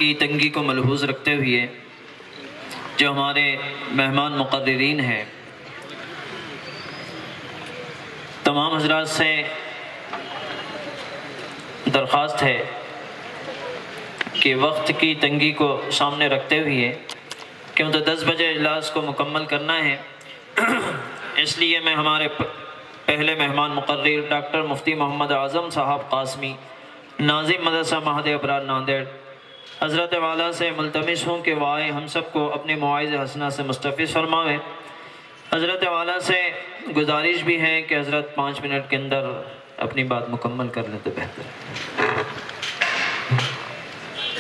کی تنگی کو ملحوظ رکھتے ہوئے جو ہمارے مہمان مقررین ہیں، تمام حضرات سے درخواست ہے کہ وقت کی تنگی کو سامنے رکھتے ہوئے کیونکہ 10 بجے اجلاس کو مکمل کرنا ہے، اس لیے میں ہمارے پہلے مہمان مقرر ڈاکٹر مفتی محمد اعظم صاحب قاسمی، ناظم مدرسہ مہد ابرار ناندیڑ، حضرت والا سے ملتمس ہوں کہ وہ آئے ہم سب کو اپنے مواعظ حسنہ سے مستفیض فرمائے۔ حضرت والا سے گزارش بھی ہے کہ حضرت 5 منٹ کے اندر اپنی بات مکمل کر لیں تو بہتر ہے۔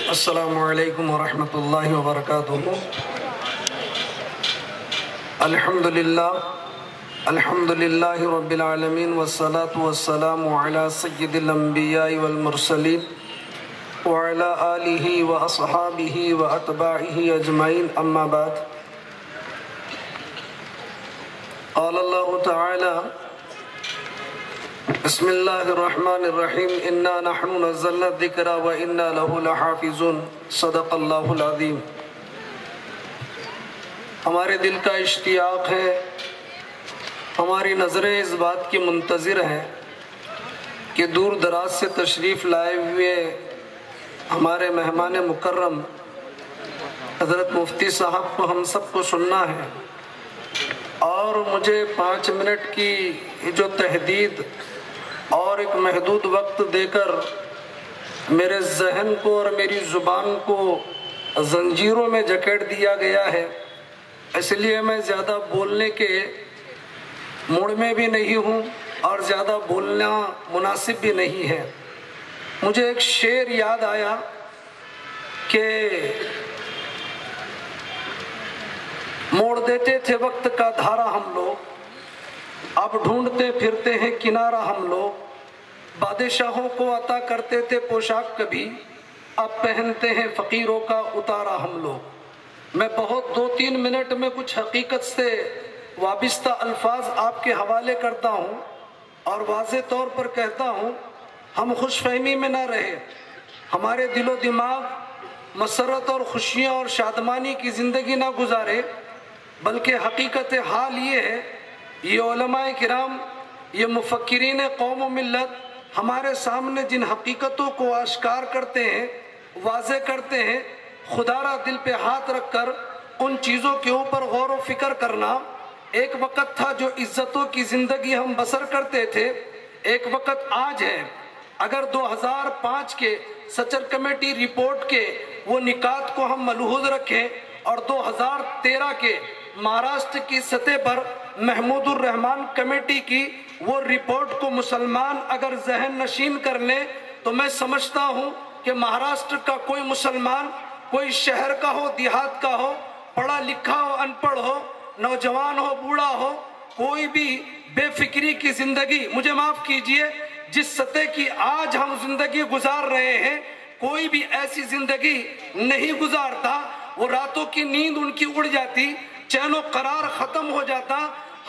السلام علیکم ورحمۃ اللہ وبرکاتہ۔ الحمدللہ رب العالمین والصلاة والسلام علی سید الانبیاء والمرسلین وعلی آلہ واصحابہ واتباعہ اجمعین، اما بعد۔ قال اللہ تعالی بسم اللہ الرحمن الرحیم انا نحن نزلنا الذکر وانا لہ لحافظون، صدق اللہ العظیم۔ ہمارے دل کا اشتیاق ہے، ہماری نظریں اس بات کی منتظر ہیں کہ دور دراز سے تشریف لائے ہوئے ہمارے مہمان مکرم حضرت مفتی صاحب کو ہم سب کو سننا ہے، اور مجھے 5 منٹ کی جو تحدید اور ایک محدود وقت دے کر میرے ذہن کو اور میری زبان کو زنجیروں میں جکڑ دیا گیا ہے، اس لیے میں زیادہ بولنے کے موڑ میں بھی نہیں ہوں اور زیادہ بولنا مناسب بھی نہیں ہے۔ مجھے ایک شعر یاد آیا کہ موڑ دیتے تھے وقت کا دھارا ہم لوگ، اب ڈھونڈتے پھرتے ہیں کنارہ ہم لوگ، بادشاہوں کو عطا کرتے تھے پوشاک کبھی، اب پہنتے ہیں فقیروں کا اتارا ہم لوگ۔ میں بہت 2-3 منٹ میں کچھ حقیقت سے وابستہ الفاظ آپ کے حوالے کرتا ہوں اور واضح طور پر کہتا ہوں، ہم خوش فہمی میں نہ رہے، ہمارے دل و دماغ مسرت اور خوشیاں اور شادمانی کی زندگی نہ گزارے، بلکہ حقیقت حال یہ ہے، یہ علماء کرام، یہ مفکرین قوم و ملت ہمارے سامنے جن حقیقتوں کو آشکار کرتے ہیں، واضح کرتے ہیں، خدا را دل پہ ہاتھ رکھ کر ان چیزوں کے اوپر غور و فکر کرنا۔ ایک وقت تھا جو عزتوں کی زندگی ہم بسر کرتے تھے، ایک وقت آج ہے۔ اگر 2005 کے سچر کمیٹی رپورٹ کے وہ نکات کو ہم ملحوظ رکھیں اور 2013 کے مہاراشٹر کی سطح پر محمود الرحمان کمیٹی کی وہ رپورٹ کو مسلمان اگر ذہن نشین کر لیں تو میں سمجھتا ہوں کہ مہاراشٹر کا کوئی مسلمان، کوئی شہر کا ہو، دیہات کا ہو، پڑھا لکھا ہو، ان پڑھ ہو، نوجوان ہو، بوڑھا ہو، کوئی بھی بے فکری کی زندگی، مجھے معاف کیجئے، جس سطح کی آج ہم زندگی گزار رہے ہیں کوئی بھی ایسی زندگی نہیں گزارتا۔ وہ راتوں کی نیند ان کی اڑ جاتی، چین و قرار ختم ہو جاتا۔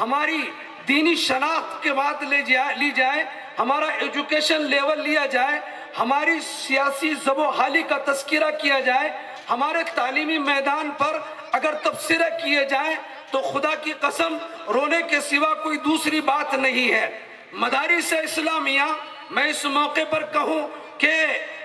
ہماری دینی شناخت کے بعد لی جائے، ہمارا ایجوکیشن لیول لیا جائے، ہماری سیاسی زب و حالی کا تذکرہ کیا جائے، ہمارے تعلیمی میدان پر اگر تبصرے کیے جائیں تو خدا کی قسم رونے کے سوا کوئی دوسری بات نہیں ہے۔ مدارس اسلامیہ، میں اس موقع پر کہوں کہ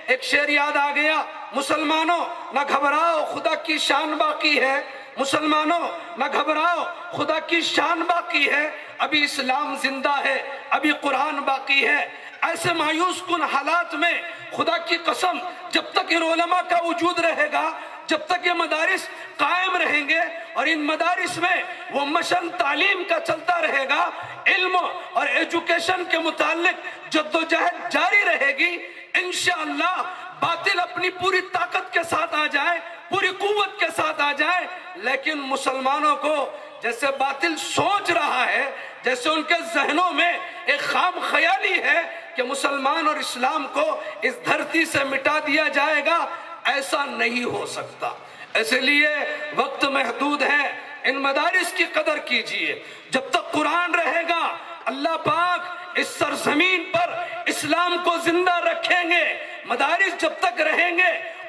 ایک شعر یاد آ گیا، مسلمانوں نہ گھبراؤ خدا کی شان باقی ہے، مسلمانوں نہ گھبراؤ خدا کی شان باقی ہے، ابھی اسلام زندہ ہے، ابھی قرآن باقی ہے۔ ایسے مایوس کن حالات میں خدا کی قسم جب تک ان علماء کا وجود رہے گا، جب تک یہ مدارس قائم رہیں گے اور ان مدارس میں وہ مشن تعلیم کا چلتا رہے گا، علم اور ایجوکیشن کے متعلق جد و جہد جاری رہے گی، انشاءاللہ باطل اپنی پوری طاقت کے ساتھ آ جائے، پوری قوت کے ساتھ آ جائے، لیکن مسلمانوں کو جیسے باطل سوچ رہا ہے، جیسے ان کے ذہنوں میں ایک خام خیالی ہے کہ مسلمان اور اسلام کو اس دھرتی سے مٹا دیا جائے گا، ایسا نہیں ہو سکتا۔ اس لیے وقت محدود ہے، ان مدارس کی قدر کیجئے۔ جب تک قرآن رہے گا اللہ پاک اس سرزمین پر اسلام کو زندہ رکھیں گے، مدارس جب تک رہیں گے